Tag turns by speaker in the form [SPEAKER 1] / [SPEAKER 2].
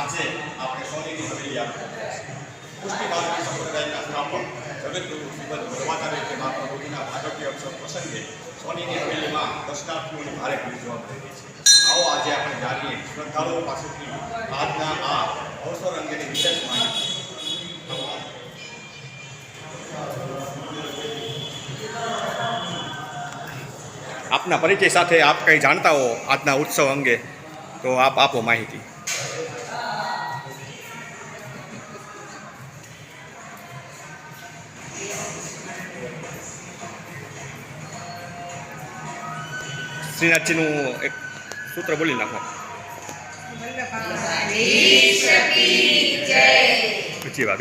[SPEAKER 1] આજે આપણે સોનીની હવેલી પુષ્ટિકાળની સંપ્રદાયના સ્થાપક જગતગુરુ શ્રીમદ ભગવાનાચાર્ય મહાત્મા મોદીના ભાગવતી અવસર પ્રસંગે સોનીની હવેલીમાં દર્શનાર્થીઓની ભારે ભીડ જોવા મળી રહી છે. આવો આજે આપણે જાણીએ શ્રદ્ધાળુઓ પાસેથી આજના આ અવસર અંગેની વિશેષ માહિતી. આપના પરિચય સાથે આપ કંઈ જાણતા હો આજના ઉત્સવ અંગે તો આપ આપો માહિતી. શ્રીનાથજીનું એક સૂત્ર બોલી નાખો. બીજી વાર